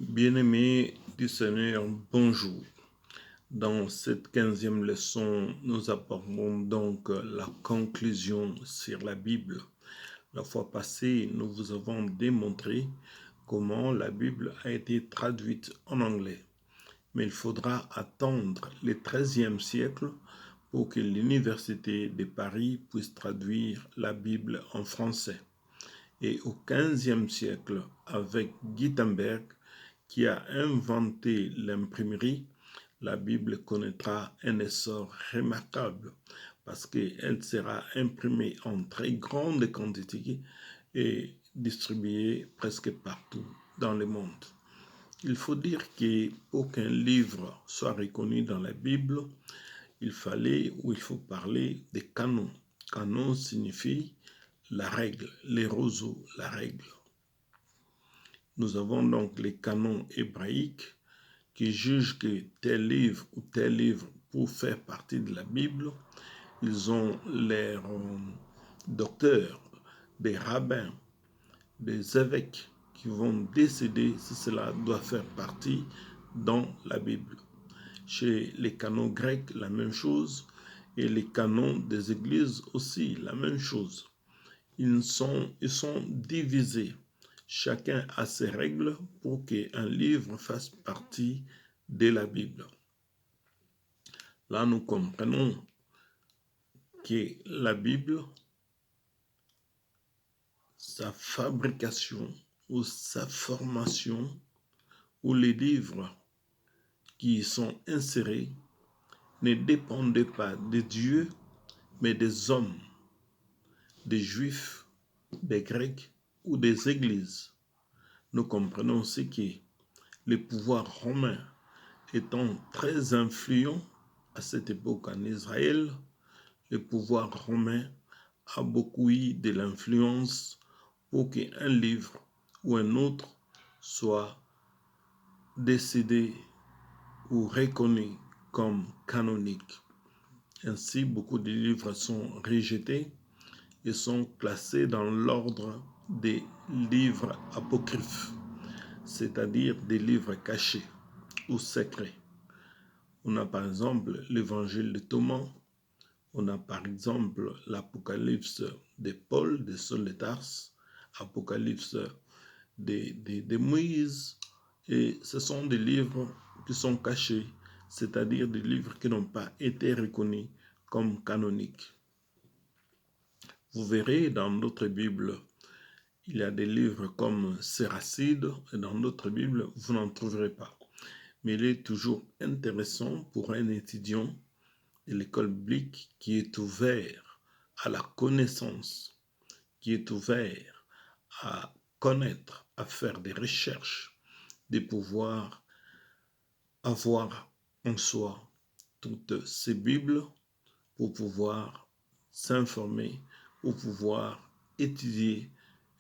Bien-aimés du Seigneur, bonjour. Dans cette 15e leçon, nous abordons donc la conclusion sur la Bible. La fois passée, nous vous avons démontré comment la Bible a été traduite en anglais. Mais il faudra attendre le XIIIe siècle pour que l'Université de Paris puisse traduire la Bible en français. Et au XVe siècle, avec Gutenberg, qui a inventé l'imprimerie, la Bible connaîtra un essor remarquable parce qu'elle sera imprimée en très grande quantité et distribuée presque partout dans le monde. Il faut dire que pour qu'un livre soit reconnu dans la Bible, il fallait ou il faut parler des canons. Canon signifie la règle, les roseaux, la règle. Nous avons donc les canons hébraïques qui jugent que tel livre ou tel livre pour faire partie de la Bible, ils ont leurs docteurs, des rabbins, des évêques qui vont décider si cela doit faire partie dans la Bible. Chez les canons grecs, la même chose, et les canons des églises aussi, la même chose. Ils sont divisés. Chacun a ses règles pour qu'un livre fasse partie de la Bible. Là, nous comprenons que la Bible, sa fabrication ou sa formation, ou les livres qui y sont insérés, ne dépendaient pas de Dieu, mais des hommes, des Juifs, des Grecs ou des Églises. Nous comprenons aussi que le pouvoir romain étant très influent à cette époque en Israël, le pouvoir romain a beaucoup eu de l'influence pour qu'un livre ou un autre soit décidé ou reconnu comme canonique. Ainsi, beaucoup de livres sont rejetés et sont classés dans l'ordre des livres apocryphes, c'est-à-dire des livres cachés ou secrets. On a par exemple l'évangile de Thomas, on a par exemple l'Apocalypse de Paul, de Saul de Tarse, Apocalypse de Moïse, et ce sont des livres qui sont cachés, c'est-à-dire des livres qui n'ont pas été reconnus comme canoniques. Vous verrez dans notre Bible, il y a des livres comme Séracide, et dans notre Bible, vous n'en trouverez pas. Mais il est toujours intéressant pour un étudiant de l'école biblique qui est ouvert à la connaissance, qui est ouvert à connaître, à faire des recherches, de pouvoir avoir en soi toutes ces Bibles pour pouvoir s'informer, pour pouvoir étudier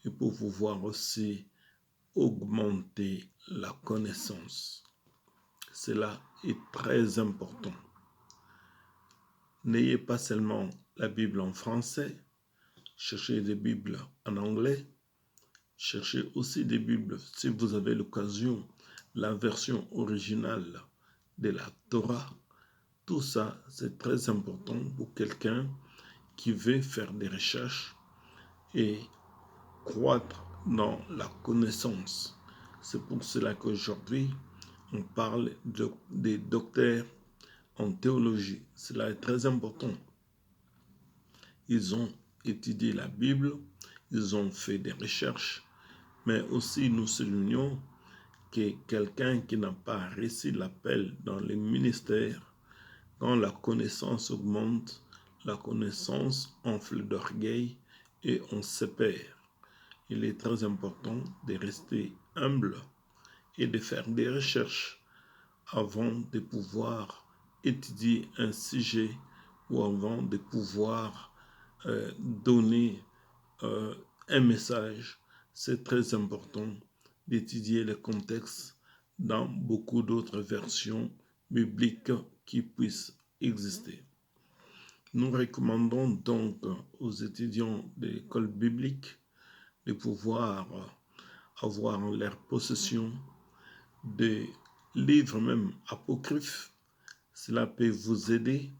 et pour pouvoir aussi augmenter la connaissance. Cela est très important. N'ayez pas seulement la Bible en français, cherchez des Bibles en anglais, cherchez aussi des Bibles, si vous avez l'occasion, la version originale de la Torah. Tout ça, c'est très important pour quelqu'un qui veut faire des recherches et croître dans la connaissance. C'est pour cela qu'aujourd'hui, on parle des docteurs en théologie. Cela est très important. Ils ont étudié la Bible, ils ont fait des recherches, mais aussi nous soulignons que quelqu'un qui n'a pas reçu l'appel dans les ministères, quand la connaissance augmente, la connaissance enfle d'orgueil et on se perd. Il est très important de rester humble et de faire des recherches avant de pouvoir étudier un sujet ou avant de pouvoir donner un message. C'est très important d'étudier le contexte dans beaucoup d'autres versions bibliques qui puissent exister. Nous recommandons donc aux étudiants de l'école biblique de pouvoir avoir en leur possession des livres même apocryphes. Cela peut vous aider.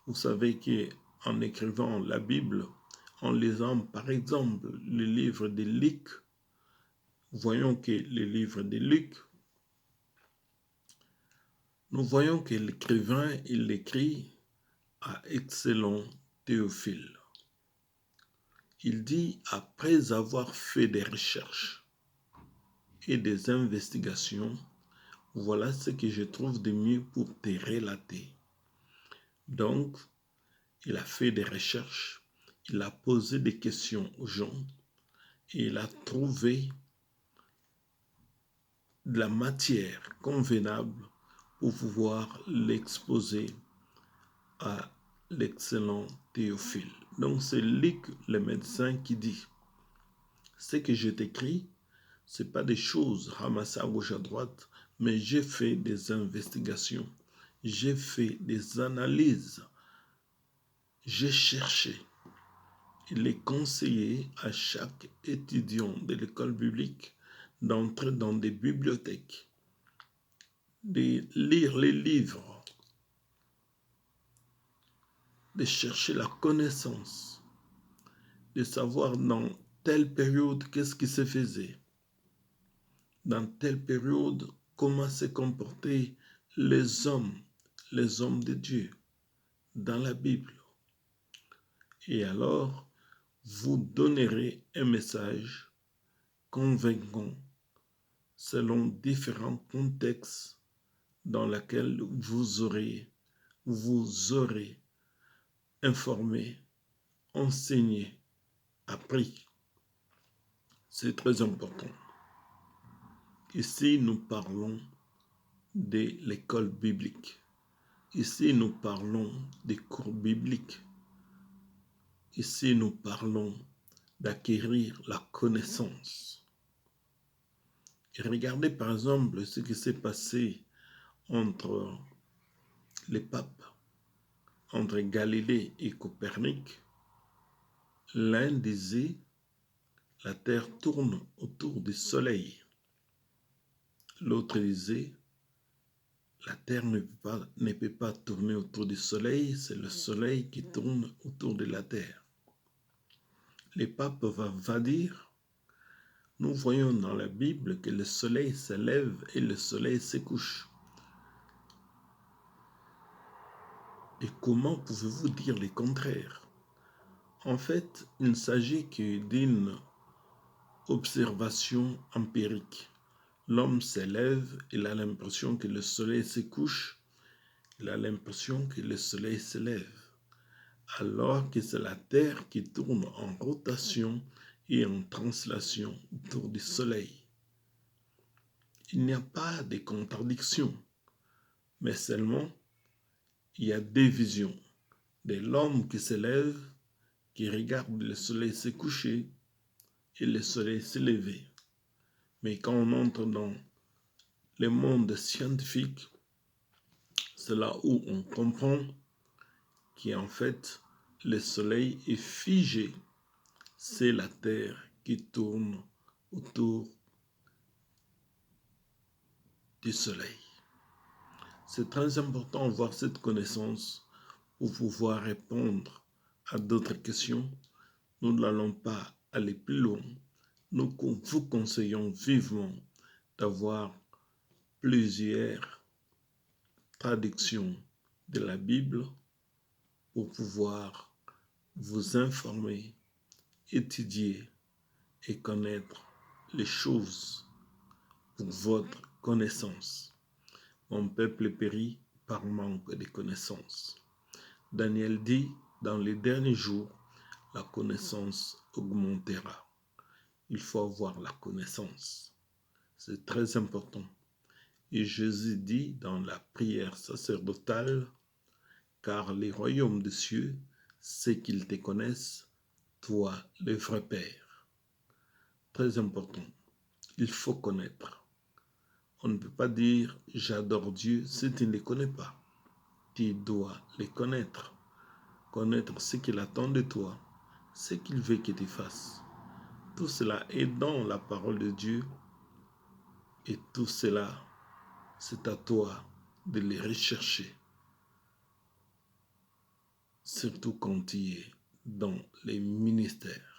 Vous savez qu'en écrivant la Bible, en lisant par exemple le livre de Luc, voyons que le livre de Luc, nous voyons que l'écrivain, il écrit à excellent Théophile. Il dit, après avoir fait des recherches et des investigations, voilà ce que je trouve de mieux pour te relater. Donc, il a fait des recherches, il a posé des questions aux gens et il a trouvé de la matière convenable pour pouvoir l'exposer à l'excellent Théophile. Donc c'est Luc le médecin qui dit, ce que je t'écris, ce n'est pas des choses ramassées à gauche à droite, mais j'ai fait des investigations, j'ai fait des analyses, j'ai cherché. Il est conseillé à chaque étudiant de l'école biblique d'entrer dans des bibliothèques, de lire les livres, de chercher la connaissance, de savoir dans telle période qu'est-ce qui se faisait, dans telle période comment se comportaient les hommes de Dieu dans la Bible. Et alors, vous donnerez un message convaincant selon différents contextes dans lesquels vous aurez informé, enseigné, appris. C'est très important. Ici, nous parlons de l'école biblique. Ici, nous parlons des cours bibliques. Ici, nous parlons d'acquérir la connaissance. Et regardez par exemple ce qui s'est passé entre les papes, entre Galilée et Copernic. L'un disait, la Terre tourne autour du Soleil. L'autre disait, la Terre ne peut pas tourner autour du Soleil, c'est le Soleil qui tourne autour de la Terre. Les papes va dire, nous voyons dans la Bible que le Soleil se lève et le Soleil se couche. Et comment pouvez-vous dire le contraire? En fait, il ne s'agit que d'une observation empirique. L'homme se lève, il a l'impression que le soleil se couche, il a l'impression que le soleil se lève, alors que c'est la Terre qui tourne en rotation et en translation autour du soleil. Il n'y a pas de contradiction, mais seulement il y a des visions de l'homme qui se lève, qui regarde le soleil se coucher et le soleil se lever. Mais quand on entre dans le monde scientifique, c'est là où on comprend qu'en fait, le soleil est figé. C'est la Terre qui tourne autour du soleil. C'est très important d'avoir cette connaissance pour pouvoir répondre à d'autres questions. Nous n'allons pas aller plus loin. Nous vous conseillons vivement d'avoir plusieurs traductions de la Bible pour pouvoir vous informer, étudier et connaître les choses pour votre connaissance. Mon peuple périt par manque de connaissance. Daniel dit, dans les derniers jours, la connaissance augmentera. Il faut avoir la connaissance. C'est très important. Et Jésus dit dans la prière sacerdotale, car les royaumes des cieux, c'est qu'ils te connaissent, toi, le vrai Père. Très important. Il faut connaître. On ne peut pas dire j'adore Dieu si tu ne le connais pas. Tu dois le connaître. Connaître ce qu'il attend de toi, ce qu'il veut que tu fasses. Tout cela est dans la parole de Dieu et tout cela c'est à toi de les rechercher. Surtout quand tu es dans les ministères.